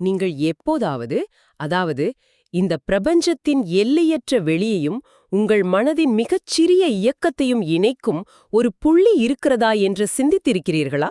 நீங்கள் எப்போதாவது, அதாவது இந்த பிரபஞ்சத்தின் எல்லையற்ற வெளியையும் உங்கள் மனதின் மிகச்சிறிய இயக்கத்தையும் இணைக்கும் ஒரு புள்ளி இருக்கிறதா என்று சிந்தித்திருக்கிறீர்களா?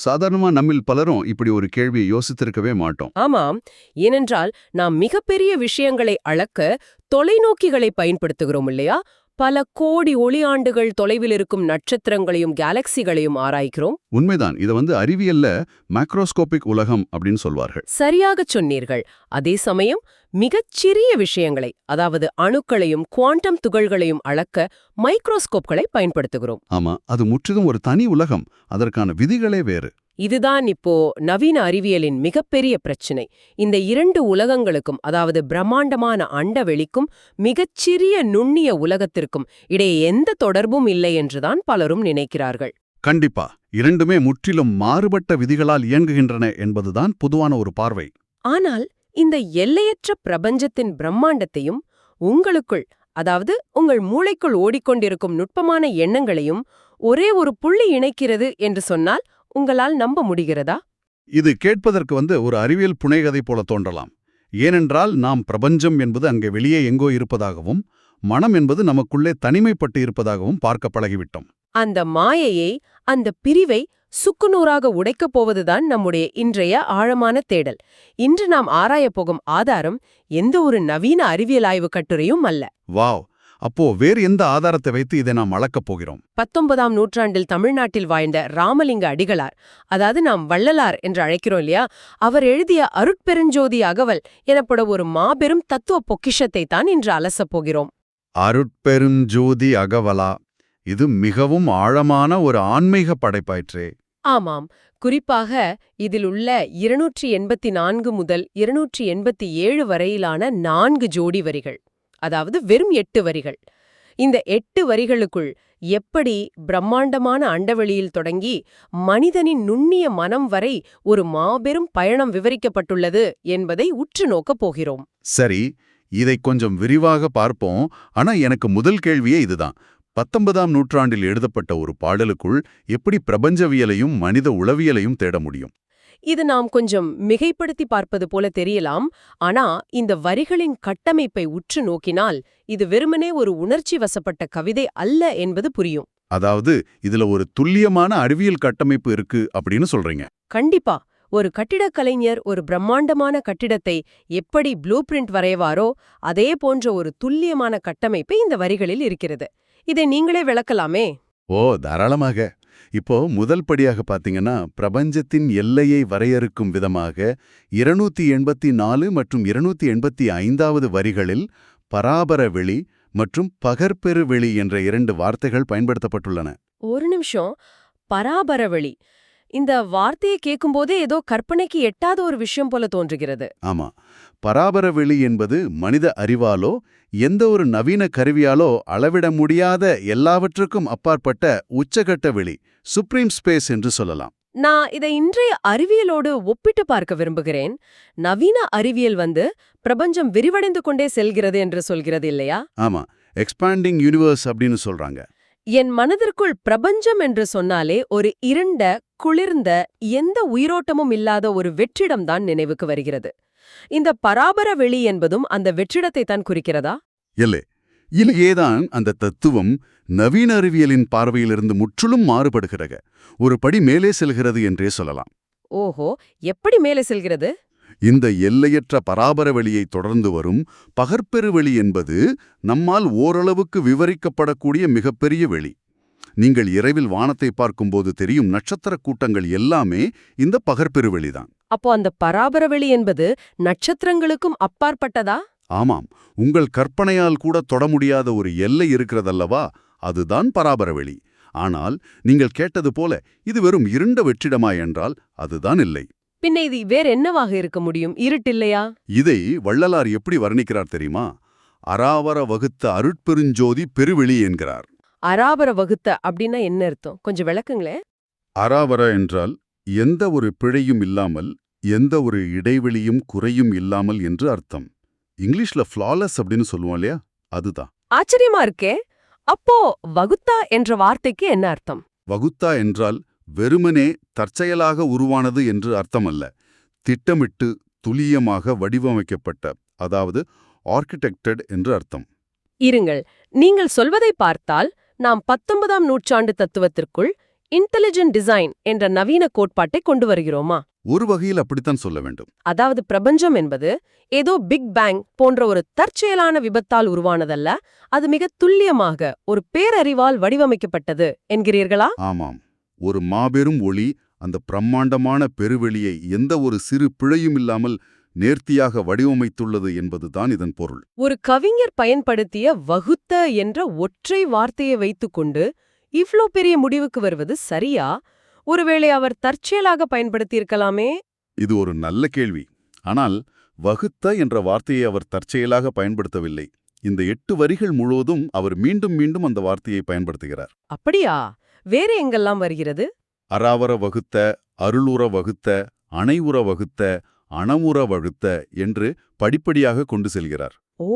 சாதாரணமா நம்மில் பலரும் இப்படி ஒரு கேள்வியை யோசித்திருக்கவே மாட்டோம். ஆமாம், ஏனென்றால் நாம் மிகப்பெரிய விஷயங்களை அளக்க தொலைநோக்கிகளை பயன்படுத்துகிறோம் இல்லையா? பல கோடி ஒளியாண்டுகள் தொலைவில் இருக்கும் நட்சத்திரங்களையும் கேலக்சிகளையும் ஆராய்கிறோம். உண்மைதான். இதை அறிவியல்ல மேக்ரோஸ்கோபிக் உலகம் அப்படின்னு சொல்வார்கள். சரியாகச் சொன்னீர்கள். அதே சமயம் மிகச்சிறிய விஷயங்களை, அதாவது அணுக்களையும் குவாண்டம் துகள்களையும் அளக்க மைக்ரோஸ்கோப்களை பயன்படுத்துகிறோம். ஆமா, அது முற்றிலும் ஒரு தனி உலகம். அதற்கான விதிகளே வேறு. இதுதான் இப்போ நவீன அறிவியலின் மிகப்பெரிய பிரச்சினை. இந்த இரண்டு உலகங்களுக்கும், அதாவது பிரம்மாண்டமான அண்டவெளிக்கும் மிகச்சிறிய நுண்ணிய உலகத்திற்கும் இடையே எந்த தொடர்பும் இல்லை என்றுதான் பலரும் நினைக்கிறார்கள். கண்டிப்பா, இரண்டுமே முற்றிலும் மாறுபட்ட விதிகளால் இயங்குகின்றன என்பதுதான் பொதுவான ஒரு பார்வை. ஆனால் இந்த எல்லையற்ற பிரபஞ்சத்தின் பிரம்மாண்டத்தையும் உங்களுக்குள், அதாவது உங்கள் மூளைக்குள் ஓடிக்கொண்டிருக்கும் நுட்பமான எண்ணங்களையும் ஒரே ஒரு புள்ளி இணைக்கிறது என்று சொன்னால் உங்களால் நம்ப முடிகிறதா? இது கேட்பதற்கு ஒரு அறிவியல் புனைகதை போல தோன்றலாம். ஏனென்றால் நாம் பிரபஞ்சம் என்பது அங்கே வெளியே எங்கோ இருப்பதாகவும், மனம் என்பது நமக்குள்ளே தனிமைப்பட்டு இருப்பதாகவும் பார்க்க பழகிவிட்டோம். அந்த மாயையை, அந்த பிரிவை சுக்குநூறாக உடைக்கப் போவதுதான் நம்முடைய இன்றைய ஆழமான தேடல். இன்று நாம் ஆராயப் போகும் ஆதாரம் எந்த ஒரு நவீன அறிவியல் ஆய்வு கட்டுரையும் அல்ல. வாவ்! அப்போ வேறு எந்த ஆதாரத்தை வைத்து இதை நாம் அளக்கப் போகிறோம்? 19ஆம் நூற்றாண்டில் தமிழ்நாட்டில் வாழ்ந்த ராமலிங்க அடிகளார், அதாவது நாம் வள்ளலார் என்று அழைக்கிறோம் இல்லையா, அவர் எழுதிய அருட்பெருஞ்சோதி அகவல் எனப்பட ஒரு மாபெரும் தத்துவ பொக்கிஷத்தை தான் இன்று அலசப் போகிறோம். அருட்பெருஞ்சோதி அகவலா? இது மிகவும் ஆழமான ஒரு ஆன்மீக படைப்பாயிற்றே. ஆமாம், குறிப்பாக இதில் உள்ள 284 முதல் 287 வரையிலான 4 ஜோடி வரிகள், அதாவது வெறும் 8 வரிகள். இந்த 8 வரிகளுக்குள் எப்படி பிரம்மாண்டமான அண்டவெளியில் தொடங்கி மனிதனின் நுண்ணிய மனம் வரை ஒரு மாபெரும் பயணம் விவரிக்கப்பட்டுள்ளது என்பதை உற்று நோக்கப் போகிறோம். சரி, இதை கொஞ்சம் விரிவாக பார்ப்போம். ஆனா எனக்கு முதல் கேள்வியே இதுதான். 19ஆம் நூற்றாண்டில் எழுதப்பட்ட ஒரு பாடலுக்குள் எப்படி பிரபஞ்சவியலையும் மனித உளவியலையும் தேட முடியும்? இது நாம் கொஞ்சம் மிகைப்படுத்தி பார்ப்பது போல தெரியலாம். ஆனா இந்த வரிகளின் கட்டமைப்பை உற்று நோக்கினால் இது வெறுமனே ஒரு உணர்ச்சி வசப்பட்ட கவிதை அல்ல என்பது புரியும். அதாவது இதுல ஒரு துல்லியமான அறிவியல் கட்டமைப்பு இருக்கு அப்படின்னு சொல்றீங்க? கண்டிப்பா. ஒரு கட்டிடக் கலைஞர் ஒரு பிரம்மாண்டமான கட்டிடத்தை எப்படி ப்ளூ பிரிண்ட் வரைவாரோ அதே போன்ற ஒரு துல்லியமான கட்டமைப்பு இந்த வரிகளில் இருக்கிறது. இதை நீங்களே விளக்கலாமே. ஓ, தாராளமாக. இப்போ முதல் படியாக பாத்தீங்கன்னா, பிரபஞ்சத்தின் எல்லையை வரையறுக்கும் விதமாக 284 மற்றும் 285வது வரிகளில் பராபர வெளி மற்றும் பகற்பெரு வெளி என்ற 2 வார்த்தைகள் பயன்படுத்தப்பட்டுள்ளன. ஒரு நிமிஷம், பராபர வெளி, இந்த வார்த்தையை கேட்கும்போதே ஏதோ கற்பனைக்கு எட்டாத ஒரு விஷயம் போல தோன்றுகிறது. ஆமா, பராபர வெளி என்பது மனித அறிவாலோ எந்த ஒரு நவீன கருவியாலோ அளவிட முடியாத எல்லாவற்றுக்கும் அப்பாற்பட்ட உச்சகட்ட வெளி, சுப்ரீம் ஸ்பேஸ் என்று சொல்லலாம். நான் இதை இன்றைய அறிவியலோடு ஒப்பிட்டு பார்க்க விரும்புகிறேன். நவீன அறிவியல் பிரபஞ்சம் விரிவடைந்து கொண்டே செல்கிறது என்று சொல்கிறது இல்லையா? ஆமா, எக்ஸ்பாண்டிங் யூனிவர்ஸ் அப்படின்னு சொல்றாங்க. என் மனதிற்குள் பிரபஞ்சம் என்று சொன்னாலே ஒரு இருண்ட, குளிர்ந்த, எந்த உயிரோட்டமும் இல்லாத ஒரு வெற்றிடம்தான் நினைவுக்கு வருகிறது. இந்த பராபர வெளி என்பதும் அந்த வெற்றிடத்தை தான் குறிக்கிறதா? இல்லை, இலையேதான் அந்த தத்துவம் நவீன அறிவியலின் பார்வையிலிருந்து முற்றிலும் மாறுபடுகிறது. ஒரு படி மேலே செல்கிறது என்றே சொல்லலாம். ஓஹோ, எப்படி மேலே செல்கிறது? இந்த எல்லையற்ற பராபர வெளியை தொடர்ந்து வரும் பகற்பெரு வெளி என்பது நம்மால் ஓரளவுக்கு விவரிக்கப்படக்கூடிய மிகப்பெரிய வெளி. நீங்கள் இரவில் வானத்தை பார்க்கும்போது தெரியும் நட்சத்திர கூட்டங்கள் எல்லாமே இந்த பகற்பெரு வெளிதான். அப்போ அந்த பராபர வெளி என்பது நட்சத்திரங்களுக்கும் அப்பாற்பட்டதா? ஆமாம், உங்கள் கற்பனையால் கூட தொட முடியாத ஒரு எல்லை இருக்கிறதல்லவா, அதுதான் பராபர வெளி. ஆனால் நீங்கள் கேட்டது போல இது வெறும் இருண்ட வெற்றிடமா என்றால் அதுதான் இல்லை. பின்ன இது வேற என்னவாக இருக்க முடியும்? இருட்டில்லையா? இதை வள்ளலார் எப்படி வர்ணிக்கிறார் தெரியுமா? அராவர வகுத்த அருட்பெருஞ்சோதி பெருவெளி என்கிறார். அராவர வகுத்த அப்படின்னா என்ன அர்த்தம்? கொஞ்சம் விளக்குங்களே. அராவர என்றால் எந்த ஒரு பிழையும் இல்லாமல், எந்த ஒரு இடைவெளியும் குறையும் இல்லாமல் என்று அர்த்தம். இங்கிலீஷ்ல ஃப்ளாலெஸ் அப்படின்னு சொல்லுவோம் இல்லையா, அதுதான். ஆச்சரியமா இருக்கே. அப்போ வகுத்தா என்ற வார்த்தைக்கு என்ன அர்த்தம்? வகுத்தா என்றால் வெறுமனே தற்செயலாக உருவானது என்று அர்த்தமல்ல. திட்டமிட்டு துல்லியமாக வடிவமைக்கப்பட்ட, அதாவது ஆர்கிடெக்டட் என்று அர்த்தம். இருங்கள், நீங்கள் சொல்வதை பார்த்தால் நாம் 19ஆம் நூற்றாண்டு தத்துவத்திற்குள் இன்டெலிஜென்ட் டிசைன் என்ற நவீன கோட்பாட்டை கொண்டு வருகிறோமா? ஒரு வகையில் அப்படித்தான் சொல்ல வேண்டும். அதாவது பிரபஞ்சம் என்பது ஏதோ பிக் பேங் போன்ற ஒரு தற்செயலான விபத்தால் உருவானதல்ல, அது மிக துல்லியமாக ஒரு பேரறிவால் வடிவமைக்கப்பட்டது என்கிறீர்களா? ஆமாம், ஒரு மாபெரும் ஒளி அந்த பிரம்மாண்டமான பெருவெளியை எந்த ஒரு சிறு பிழையும் இல்லாமல் நேர்த்தியாக வடிவமைத்துள்ளது என்பதுதான் இதன் பொருள். ஒரு கவிஞர் பயன்படுத்திய வகுத்த என்ற ஒற்றை வார்த்தையை வைத்துக்கொண்டு இவ்ளோ பெரிய முடிவுக்கு வருவது சரியா? ஒருவேளை அவர் தற்செயலாக பயன்படுத்தியிருக்கலாமே? இது ஒரு நல்ல கேள்வி. ஆனால் வகுத்த என்ற வார்த்தையை அவர் தற்செயலாக பயன்படுத்தவில்லை. இந்த 8 வரிகள் முழுவதும் அவர் மீண்டும் மீண்டும் அந்த வார்த்தையை பயன்படுத்துகிறார். அப்படியா? வேற எங்கெல்லாம் வருகிறது? அராவர வகுத்த, அருளுற வகுத்த, அணைவுற வகுத்த, அணமுற வகுத்த என்று படிப்படியாக கொண்டு செல்கிறார். ஓ,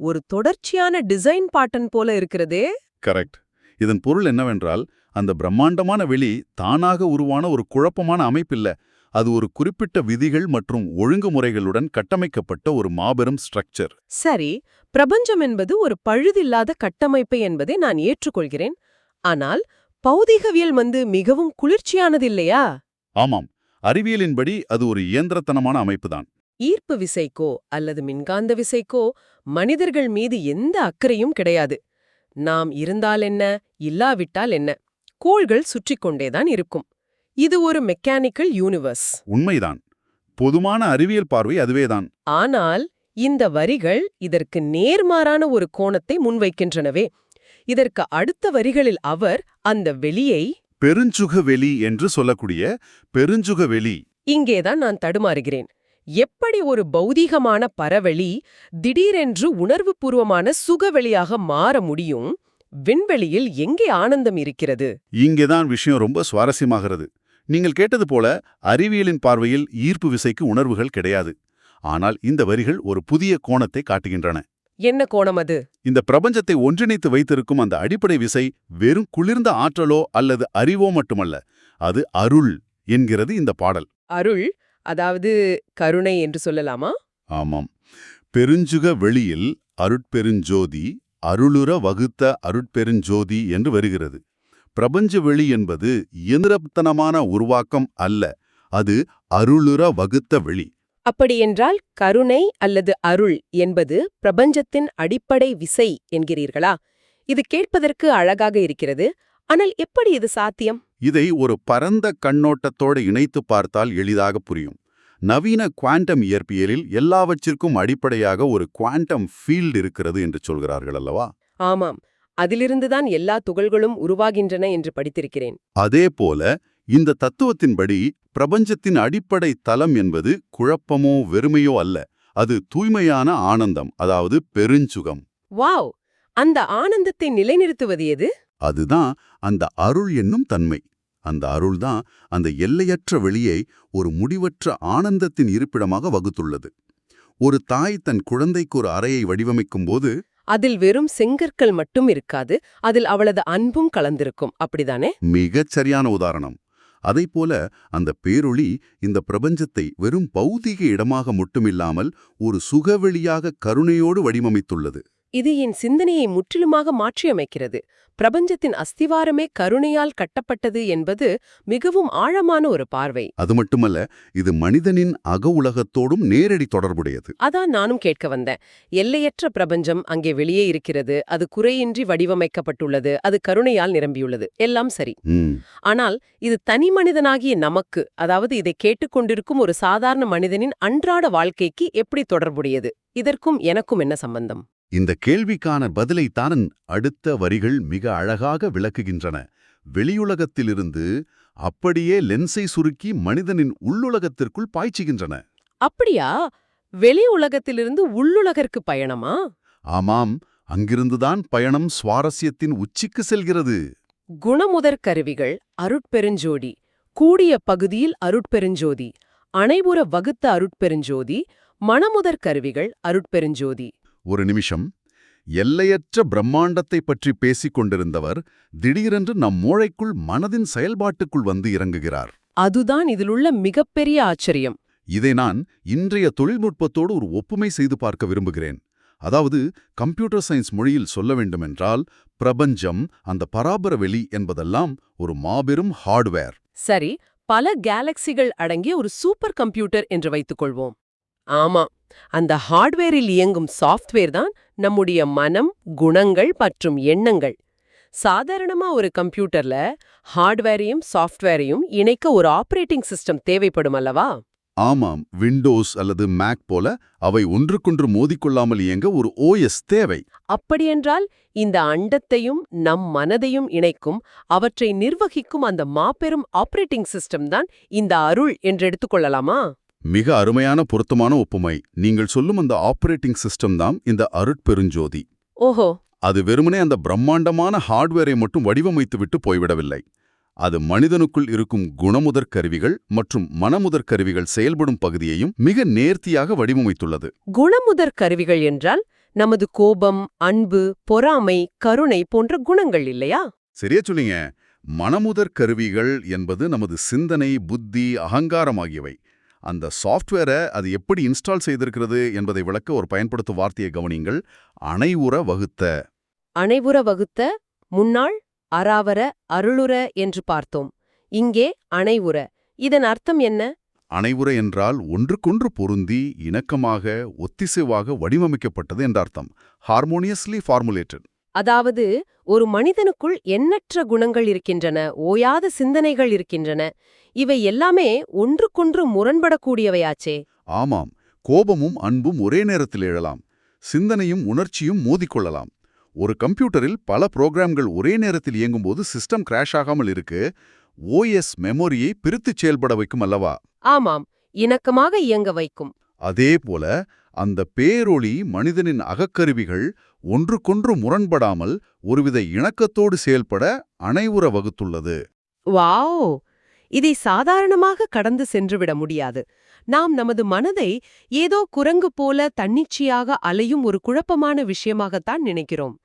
ஒரு தொடர்ச்சியான டிசைன் பாட்டன் போல இருக்கிறதே. கரெக்ட். இதன் பொருள் என்னவென்றால், அந்த பிரம்மாண்டமான வெளி தானாக உருவான ஒரு குழப்பமான அமைப்பில்ல. அது ஒரு குறிப்பிட்ட விதிகள் மற்றும் ஒழுங்குமுறைகளுடன் கட்டமைக்கப்பட்ட ஒரு மாபெரும் ஸ்ட்ரக்சர். சரி, பிரபஞ்சம் என்பது ஒரு பழுதில்லாத கட்டமைப்பு என்பதை நான் ஏற்றுக்கொள்கிறேன். ஆனால் பௌதீகவியல் மிகவும் குளிர்ச்சியானது இல்லையா? ஆமாம், அறிவியலின்படி அது ஒரு இயந்திரத்தனமான அமைப்புதான். ஈர்ப்பு விசைக்கோ அல்லது மின்காந்த விசைக்கோ மனிதர்கள் மீது எந்த அக்கறையும் கிடையாது. நாம் இருந்தால் என்ன, இல்லாவிட்டால் என்ன, கோள்கள் சுற்றிக் கொண்டேதான் இருக்கும். இது ஒரு மெக்கானிக்கல் யூனிவர்ஸ். உண்மைதான். பொதுமான அறிவியல் பார்வை அதுவேதான். ஆனால் இந்த வரிகள் இதற்கு நேர்மாறான ஒரு கோணத்தை முன்வைக்கின்றனவே. இதற்கு அடுத்த வரிகளில் அவர் அந்த வெளியை பெருஞ்சுக வெளி என்று சொல்லக்கூடிய பெருஞ்சுக வெளி. இங்கேதான் நான் தடுமாறுகிறேன். எப்படி ஒரு பௌதீகமான பரவெளி திடீரென்று உணர்வுபூர்வமான சுகவெளியாக மாற முடியும்? விண்வெளியில் எங்கே ஆனந்தம் இருக்கிறது? இங்கேதான் விஷயம் ரொம்ப சுவாரஸ்யமாகிறது. நீங்கள் கேட்டது போல அறிவியலின் பார்வையில் ஈர்ப்பு விசைக்கு உணர்வுகள் கிடையாது. ஆனால் இந்த வரிகள் ஒரு புதிய கோணத்தை காட்டுகின்றன. என்ன கோணம் அது? இந்த பிரபஞ்சத்தை ஒன்றிணைத்து வைத்திருக்கும் அந்த அடிப்படை விசை வெறும் குளிர்ந்த ஆற்றலோ அல்லது அறிவோ மட்டுமல்ல, அது அருள் என்கிறது இந்த பாடல். அருள், அதாவது கருணை என்று சொல்லலாமா? ஆமாம். பெருஞ்சுக வெளியில் அருட்பெருஞ்சோதி, அருளுற வகுத்த அருட்பெருஞ்சோதி என்று வருகிறது. பிரபஞ்ச வெளி என்பது இயந்திரத்தனமான உருவாக்கம் அல்ல, அது அருளுற வகுத்த வெளி. அப்படியென்றால் கருணை அல்லது அருள் என்பது பிரபஞ்சத்தின் அடிப்படை விசை என்கிறீர்களா? இது கேட்பதற்கு அழகாக இருக்கிறது. ஆனால் எப்படி இது சாத்தியம்? இதை ஒரு பரந்த கண்ணோட்டத்தோடு இணைத்து பார்த்தால் எளிதாக புரியும். நவீன குவாண்டம் இயற்பியலில் எல்லாவற்றிற்கும் அடிப்படையாக ஒரு குவாண்டம் ஃபீல்டு இருக்கிறது என்று சொல்கிறார்கள் அல்லவா? ஆமாம், அதிலிருந்துதான் எல்லா துகள்களும் உருவாகின்றன என்று படித்திருக்கிறேன். அதேபோல இந்த தத்துவத்தின்படி பிரபஞ்சத்தின் அடிப்படை தலம் என்பது குழப்பமோ வெறுமையோ அல்ல, அது தூய்மையான ஆனந்தம், அதாவது பெருஞ்சுகம். வாவ்! அந்த ஆனந்தத்தை நிலைநிறுத்துவது எது? அதுதான் அந்த அருள் என்னும் தன்மை. அந்த அருள்தான் அந்த எல்லையற்ற வெளியை ஒரு முடிவற்ற ஆனந்தத்தின் இருப்பிடமாக வகுத்துள்ளது. ஒரு தாய் தன் குழந்தைக்கு ஒரு அறையை வடிவமைக்கும் போது அதில் வெறும் செங்கற்கள் மட்டும் இருக்காது, அதில் அவளது அன்பும் கலந்திருக்கும், அப்படிதானே? மிகச் சரியான உதாரணம். அதைப்போல அந்த பேரொளி இந்த பிரபஞ்சத்தை வெறும் பௌதீக இடமாக மட்டுமில்லாமல் ஒரு சுகவெளியாக கருணையோடு வடிவமைத்துள்ளது. இது என் சிந்தனையை முற்றிலுமாக மாற்றியமைக்கிறது. பிரபஞ்சத்தின் அஸ்திவாரமே கருணையால் கட்டப்பட்டது என்பது மிகவும் ஆழமான ஒரு பார்வை. அது மட்டுமல்ல, இது மனிதனின் அக உலகத்தோடும் நேரடி தொடர்புடையது. அதான் நானும் கேட்க வந்தேன். எல்லையற்ற பிரபஞ்சம் அங்கே வெளியே இருக்கிறது, அது குறையின்றி வடிவமைக்கப்பட்டுள்ளது, அது கருணையால் நிரம்பியுள்ளது, எல்லாம் சரி. ஆனால் இது தனி மனிதனாகிய நமக்கு, அதாவது இதை கேட்டுக்கொண்டிருக்கும் ஒரு சாதாரண மனிதனின் அன்றாட வாழ்க்கைக்கு எப்படி தொடர்புடையது? இதற்கும் எனக்கும் என்ன சம்பந்தம்? இந்த கேள்விக்கான பதிலைத்தான் அடுத்த வரிகள் மிக அழகாக விளக்குகின்றன. வெளியுலகத்திலிருந்து அப்படியே லென்ஸை சுருக்கி மனிதனின் உள்ளுலகத்திற்குள் பாய்ச்சுகின்றன. அப்படியா? வெளி உலகத்திலிருந்து உள்ளுலகிற்கு பயணமா? ஆமாம், அங்கிருந்துதான் பயணம் சுவாரஸ்யத்தின் உச்சிக்கு செல்கிறது. குணமுதற் கருவிகள் அருட்பெருஞ்சோதி, கூடிய பகுதியில் அருட்பெருஞ்சோதி, அனைவுற வகுத்த அருட்பெருஞ்சோதி, மணமுதற் கருவிகள் அருட்பெருஞ்சோதி. ஒரு நிமிஷம். எல்லையற்ற பிரம்மாண்டத்தை பற்றி பேசிக் கொண்டிருந்தவர் திடீரென்று நம் மூளைக்குள் மனதின் செயல்பாட்டுக்குள் வந்து இறங்குகிறார். அதுதான் இதிலுள்ள மிகப்பெரிய ஆச்சரியம். இதை நான் இன்றைய தொழில்நுட்பத்தோடு ஒரு ஒப்புமை செய்து பார்க்க விரும்புகிறேன். அதாவது கம்ப்யூட்டர் சயின்ஸ் மொழியில் சொல்ல வேண்டுமென்றால் பிரபஞ்சம், அந்த பராபர வெளி என்பதெல்லாம் ஒரு மாபெரும் ஹார்ட்வேர். சரி, பல கேலக்சிகள் அடங்கிய ஒரு சூப்பர் கம்ப்யூட்டர் என்று வைத்துக்கொள்வோம். ஆமா, அந்த ஹார்ட்வேரில் இயங்கும் சாஃப்ட்வேர் தான் நம்முடைய மனம், குணங்கள் மற்றும் எண்ணங்கள். சாதாரணமா ஒரு கம்ப்யூட்டர்ல ஹார்ட்வேரையும் சாஃப்ட்வேரையும் இணைக்க ஒரு ஆபரேட்டிங் சிஸ்டம் தேவைப்படும் அல்லவா? ஆமாம், விண்டோஸ் அல்லது மேக் போல அவை ஒன்றுக்கொன்று மோதிக்கொள்ளாமல் இயங்க ஒரு OS தேவை. அப்படியென்றால் இந்த அண்டத்தையும் நம் மனதையும் இணைக்கும், அவற்றை நிர்வகிக்கும் அந்த மாபெரும் ஆபரேட்டிங் சிஸ்டம் தான் இந்த அருள் என்று எடுத்துக்கொள்ளலாமா? மிக அருமையான பொருத்தமான ஒப்புமை. நீங்கள் சொல்லும் அந்த ஆபரேட்டிங் சிஸ்டம் தான் இந்த அருட்பெருஞ்சோதி. ஓஹோ. அது வெறுமனே அந்த பிரம்மாண்டமான ஹார்ட்வேரை மட்டும் வடிவமைத்துவிட்டு போய்விடவில்லை. அது மனிதனுக்குள் இருக்கும் குணமுதற் கருவிகள் மற்றும் மனமுதற் கருவிகள் செயல்படும் பகுதியையும் மிக நேர்த்தியாக வடிவமைத்துள்ளது. குணமுதற் கருவிகள் என்றால் நமது கோபம், அன்பு, பொறாமை, கருணை போன்ற குணங்கள் இல்லையா? சரியா சொன்னீங்க. மனமுதற் கருவிகள் என்பது நமது சிந்தனை, புத்தி, அகங்காரம் ஆகியவை. அந்த சாஃப்ட்வேரை அது எப்படி இன்ஸ்டால் செய்திருக்கிறது என்பதை விளக்க ஒரு பயன்படுத்தும் வார்த்தையை கவனியுங்கள். அனைவுற வகுத்த. அனைவுற வகுத்த, முன்னாள் அராவர, அருளுற என்று பார்த்தோம். இங்கே அனைவுற. இதன் அர்த்தம் என்ன? அனைவுற என்றால் ஒன்றுக்கொன்று பொருந்தி, இணக்கமாக, ஒத்திசைவாக வடிவமைக்கப்பட்டது என்ற அர்த்தம். ஹார்மோனியஸ்லி ஃபார்முலேட்டட். அதாவது ஒரு மனிதனுக்குள் எண்ணற்ற குணங்கள் இருக்கின்றன, ஓயாத சிந்தனைகள் இருக்கின்றன. இவை எல்லாமே ஒன்றுக்கொன்று முரண்படக்கூடியவையாச்சே. ஆமாம், கோபமும் அன்பும் ஒரே நேரத்தில் எழலாம். சிந்தனையும் உணர்ச்சியும் மோதிக்கொள்ளலாம். ஒரு கம்ப்யூட்டரில் பல புரோகிராம்கள் ஒரே நேரத்தில் இயங்கும்போது சிஸ்டம் கிராஷ் ஆகாமல் இருக்கு OS மெமரியை பிரித்துச் செயல்பட வைக்கும் அல்லவா? ஆமாம், இணக்கமாக இயங்க வைக்கும். அதே போல அந்த பேரொளி மனிதனின் அகக்கருவிகள் ஒன்றுக்கொன்று முரண்படாமல் ஒருவித இணக்கத்தோடு செயல்பட அனைவுற வகுத்துள்ளது. வாவ்! இதை சாதாரணமாக கடந்து சென்றுவிட முடியாது. நாம் நமது மனதை ஏதோ குரங்கு போல தன்னிச்சையாக அலையும் ஒரு குழப்பமான விஷயமாகத்தான் நினைக்கிறோம்.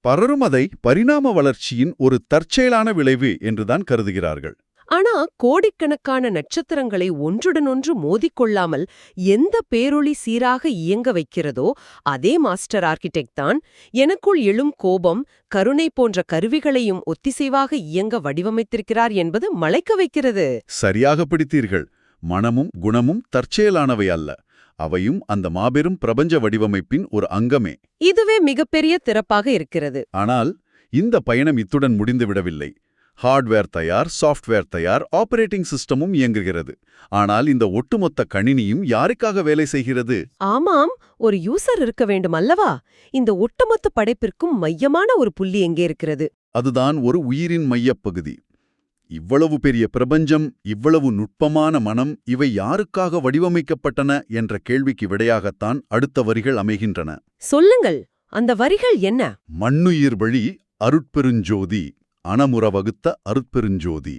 பலரும் அதை பரிணாம வளர்ச்சியின் ஒரு தற்செயலான விளைவு என்றுதான் கருதுகிறார்கள். ஆனா கோடிக்கணக்கான நட்சத்திரங்களை ஒன்றுடன் ஒன்று மோதிக்கொள்ளாமல் எந்த பேரொளி சீராக இயங்க வைக்கிறதோ அதே மாஸ்டர் ஆர்கிடெக்ட் தான் எனக்குள் எழும் கோபம், கருணை போன்ற கருவிகளையும் ஒத்திசைவாக இயங்க வடிவமைத்திருக்கிறார் என்பது மலைக்க வைக்கிறது. சரியாக பிடித்தீர்கள். மனமும் குணமும் தற்செயலானவை அல்ல. அவையும் அந்த மாபெரும் பிரபஞ்ச வடிவமைப்பின் ஒரு அங்கமே. இதுவே மிகப்பெரிய திறப்பாக இருக்கிறது. ஆனால் இந்த பயணம் இத்துடன் முடிந்துவிடவில்லை. ஹார்ட்வேர் தயார், சாஃப்ட்வேர் தயார், ஆபரேட்டிங் சிஸ்டமும் இயங்குகிறது. ஆனால் இந்த ஒட்டுமொத்த கணினியும் யாருக்காக வேலை செய்கிறது? ஆமாம், ஒரு யூசர் இருக்க வேண்டும் அல்லவா? இந்த ஒட்டுமொத்த படைப்பிற்கும் மையமான ஒரு புள்ளி எங்கே இருக்கிறது? அதுதான் ஒரு உயிரின் மையப்பகுதி. இவ்வளவு பெரிய பிரபஞ்சம், இவ்வளவு நுட்பமான மனம், இவை யாருக்காக வடிவமைக்கப்பட்டன என்ற கேள்விக்கு விடையாகத்தான் அடுத்த வரிகள் அமைகின்றன. சொல்லுங்கள், அந்த வரிகள் என்ன? மண்ணுயிர் வழி அருட்பெருஞ்சோதி, அணமுற வகுத்த அருட்பெருஞ்சோதி.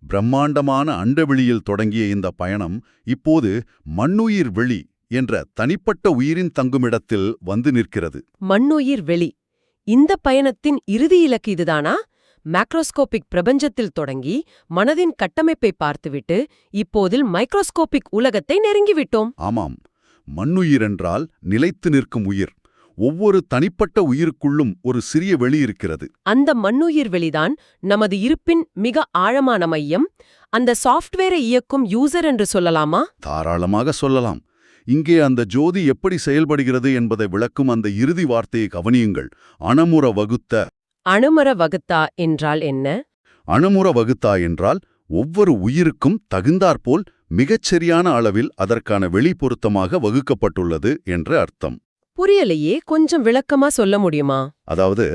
பிரம்மாண்டமான அண்டவெளியில் தொடங்கிய இந்த பயணம் இப்போது மண்ணுயிர் வெளி என்ற தனிப்பட்ட உயிரின் தங்குமிடத்தில் வந்து நிற்கிறது. மண்ணுயிர் வெளி. இந்த பயணத்தின் இறுதி இலக்கு இதுதானா? மேக்ரோஸ்கோபிக் பிரபஞ்சத்தில் தொடங்கி மனதின் கட்டமைப்பை பார்த்துவிட்டு இப்போதில் மைக்ரோஸ்கோபிக் உலகத்தை நெருங்கிவிட்டோம். ஆமாம், மண்ணுயிர் என்றால் நிலைத்து நிற்கும் உயிர். ஒவ்வொரு தனிப்பட்ட உயிருக்குள்ளும் ஒரு சிறிய வெளி இருக்கிறது. அந்த மண்ணுயிர் வெளிதான் நமது இருப்பின் மிக ஆழமான மையம். அந்த சாஃப்ட்வேரை இயக்கும் யூசர் என்று சொல்லலாமா? தாராளமாக சொல்லலாம். இங்கே அந்த ஜோதி எப்படி செயல்படுகிறது என்பதை விளக்கும் அந்த இறுதி வார்த்தையை கவனியுங்கள். அணமுற வகுத்த. அணுமர வகுத்தா என்றால் என்ன? அணுமுற வகுத்தா என்றால் ஒவ்வொரு உயிருக்கும் தகுந்தாற்போல் மிகச்சரியான அளவில் அதற்கான வெளிப்பொருத்தமாக வகுக்கப்பட்டுள்ளது என்று அர்த்தம். புரியலையே, கொஞ்சம் விளக்கமா சொல்ல முடியுமா? அதாவது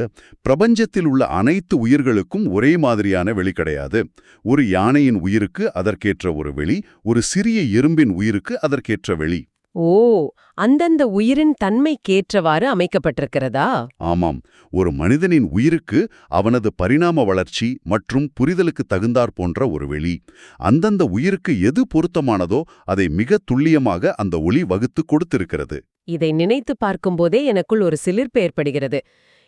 பிரபஞ்சத்தில் உள்ள அனைத்து உயிர்களுக்கும் ஒரே மாதிரியான வெளி கிடையாது. ஒரு யானையின் உயிருக்கு அதற்கேற்ற ஒரு வெளி, ஒரு சிறிய எறும்பின் உயிருக்கு அதற்கேற்ற வெளி. ஓ, அந்தந்த உயிரின் தன்மைக்கேற்றவாறு அமைக்கப்பட்டிருக்கிறதா? ஆமாம், ஒரு மனிதனின் உயிருக்கு அவனது பரிணாம வளர்ச்சி மற்றும் புரிதலுக்கு தகுந்தாற் போன்ற ஒரு வெளி. அந்தந்த உயிருக்கு எது பொருத்தமானதோ அதை மிக துல்லியமாக அந்த ஒளி வகுத்து கொடுத்திருக்கிறது. இதை நினைத்து பார்க்கும்போதே எனக்குள் ஒரு சிலிர்ப்பு ஏற்படுகிறது.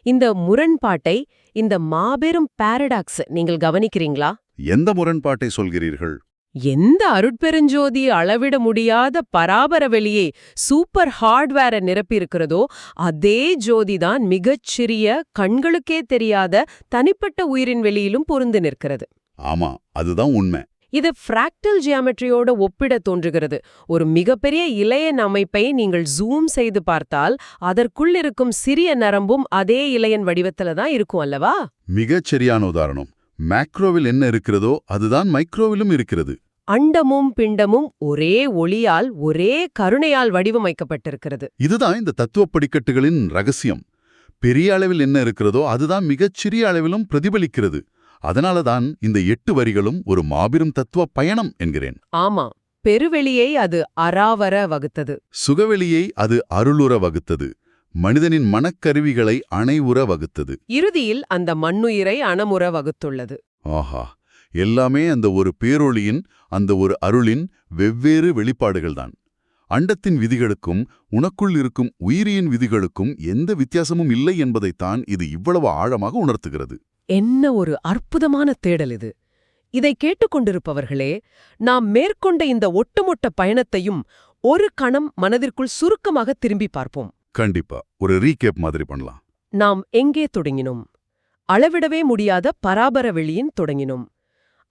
இந்த முரண்பாட்டை, இந்த மாபெரும் பாரடாக்ஸ் நீங்கள் கவனிக்கிறீங்களா? எந்த முரண்பாட்டை சொல்கிறீர்கள்? எந்த அருட்பெருஞ்சோதி அளவிட முடியாத பராபர வெளியை சூப்பர் ஹார்ட்வேரை நிரப்பியிருக்கிறதோ அதே ஜோதிதான் மிகச்சிறிய கண்களுக்கே தெரியாத தனிப்பட்ட உயிரின் வெளியிலும் பொருந்து நிற்கிறது. ஆமா, அதுதான் உண்மை. இது ஃப்ராக்டல் ஜியாமெட்ரியோட ஒப்பிட தோன்றுகிறது. ஒரு மிகப்பெரிய இலையன் அமைப்பை நீங்கள் ஜூம் செய்து பார்த்தால் அதற்குள் இருக்கும் சிறிய நரம்பும் அதே இலையன் வடிவத்துல தான் இருக்கும் அல்லவா? மிகச் சரியான உதாரணம். மேக்ரோவில் என்ன இருக்கிறதோ அதுதான் மைக்ரோவிலும் இருக்கிறது. அண்டமும் பிண்டமும் ஒரே ஒளியால் ஒரே கருணையால் வடிவமைக்கப்பட்டிருக்கிறது. இதுதான் இந்த தத்துவ படிக்கட்டுகளின் ரகசியம். பெரிய அளவில் என்ன இருக்கிறதோ அதுதான் மிகச் சிறிய அளவிலும் பிரதிபலிக்கிறது. அதனாலதான் இந்த 8 வரிகளும் ஒரு மாபெரும் தத்துவ பயணம் என்கிறேன். ஆமா, பெருவெளியை அது அராவர வகுத்தது, சுகவெளியை அது அருளுற வகுத்தது, மனிதனின் மனக்கருவிகளை அணைவுற வகுத்தது, இறுதியில் அந்த மண்ணுயிரை அணமுற வகுத்துள்ளது. ஆஹா, எல்லாமே அந்த ஒரு பேரொளியின், அந்த ஒரு அருளின் வெவ்வேறு வெளிப்பாடுகள்தான். அண்டத்தின் விதிகளுக்கும் உனக்குள் இருக்கும் உயிரியின் விதிகளுக்கும் எந்த வித்தியாசமும் இல்லை என்பதைத்தான் இது இவ்வளவு ஆழமாக உணர்த்துகிறது. என்ன ஒரு அற்புதமான தேடல் இது! இதை கேட்டுக்கொண்டிருப்பவர்களே, நாம் மேற்கொண்ட இந்த ஒட்டுமொட்ட பயணத்தையும் ஒரு கணம் மனதிற்குள் சுருக்கமாக திரும்பி பார்ப்போம். கண்டிப்பா ஒரு ரீகேப் மாதிரி பண்ணலாம். நாம் எங்கே தொடங்கினோம்? அளவிடவே முடியாத பராபர வெளியின் தொடங்கினோம்.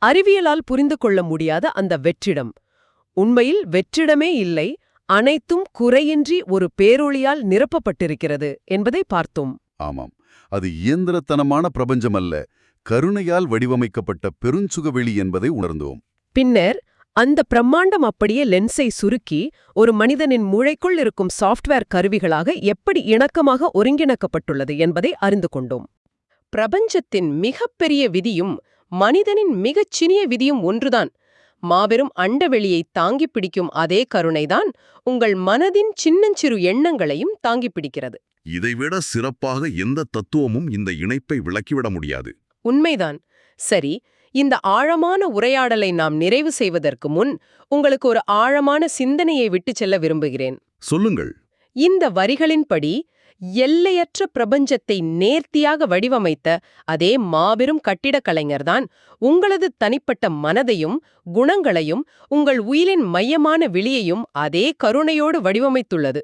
அறிவியலால் புரிந்து கொள்ள முடியாத அந்த வெற்றிடம். உண்மையில் வெற்றிடமே இல்லை, அனைத்தும் குறையின்றி ஒரு பேரொளியால் நிரப்பப்பட்டிருக்கிறது என்பதை பார்த்தோம். ஆமாம், அது இயந்திரத்தனமான பிரபஞ்சம் அல்ல, கருணையால் வடிவமைக்கப்பட்ட பெருஞ்சுகவெளி என்பதை உணர்ந்தோம். பின்னர் அந்த பிரம்மாண்டம் அப்படியே லென்ஸை சுருக்கி ஒரு மனிதனின் மூளைக்குள் இருக்கும் சாஃப்ட்வேர் கருவிகளாக எப்படி இணக்கமாக ஒருங்கிணைக்கப்பட்டுள்ளது என்பதை அறிந்து கொண்டோம். பிரபஞ்சத்தின் மிகப்பெரிய விதியும் மனிதனின் மிகச் சிறிய விதியும் ஒன்றுதான். மாபெரும் அண்டவெளியை தாங்கிப் பிடிக்கும் அதே கருணைதான் உங்கள் மனதின் சின்னஞ்சிறு எண்ணங்களையும் தாங்கிப் பிடிக்கிறது. இதைவிட சிறப்பாக எந்த தத்துவமும் இந்த இணைப்பை விளக்கிவிட முடியாது. உண்மைதான். சரி, இந்த ஆழமான உரையாடலை நாம் நிறைவு செய்வதற்கு முன் உங்களுக்கு ஒரு ஆழமான சிந்தனையை விட்டுச் செல்ல விரும்புகிறேன். சொல்லுங்கள். இந்த வரிகளின்படி எல்லையற்ற பிரபஞ்சத்தை நேர்த்தியாக வடிவமைத்த அதே மாபெரும் கட்டிடக் கலைஞர்தான் உங்களது தனிப்பட்ட மனதையும் குணங்களையும் உங்கள் உயிரின் மையமான விழியையும் அதே கருணையோடு வடிவமைத்துள்ளது.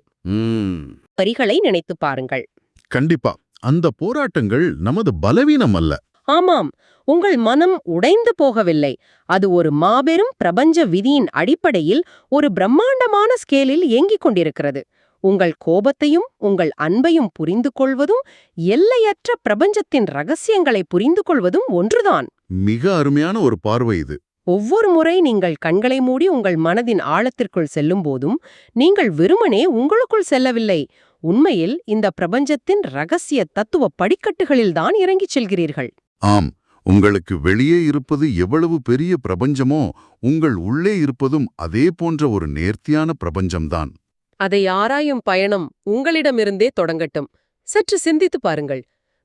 வரிகளை நினைத்து பாருங்கள். கண்டிப்பா அந்த போராட்டங்கள் நமது பலவீனம் அல்ல. ஆமாம், உங்கள் மனம் உடைந்து போகவில்லை. அது ஒரு மாபெரும் பிரபஞ்ச விதியின் அடிப்படையில் ஒரு பிரம்மாண்டமான ஸ்கேலில் இயங்கிக் கொண்டிருக்கிறது. உங்கள் கோபத்தையும் உங்கள் அன்பையும் புரிந்து கொள்வதும் எல்லையற்ற பிரபஞ்சத்தின் ரகசியங்களை புரிந்து கொள்வதும் ஒன்றுதான். மிக அருமையான ஒரு பார்வை இது. ஒவ்வொரு முறை நீங்கள் கண்களை மூடி உங்கள் மனதின் ஆழத்திற்குள் செல்லும் போதும் நீங்கள் வெறுமனே உங்களுக்குள் செல்லவில்லை. உண்மையில் இந்த பிரபஞ்சத்தின் ரகசிய தத்துவ படிக்கட்டுகளில்தான் இறங்கிச் செல்கிறீர்கள். ஆம், உங்களுக்கு வெளியே இருப்பது எவ்வளவு பெரிய பிரபஞ்சமோ உங்கள் உள்ளே இருப்பதும் அதே போன்ற ஒரு நேர்த்தியான பிரபஞ்சம்தான். அதை ஆராயும் பயணம் உங்களிடமிருந்தே தொடங்கட்டும். சற்று சிந்தித்து பாருங்கள்.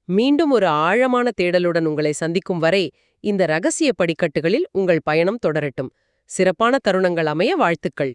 மீண்டும் ஒரு ஆழமான தேடலுடன் உங்களை சந்திக்கும் வரை இந்த ரகசிய படிக்கட்டுகளில் உங்கள் பயணம் தொடரட்டும். சிறப்பான தருணங்கள் அமைய வாழ்த்துக்கள்.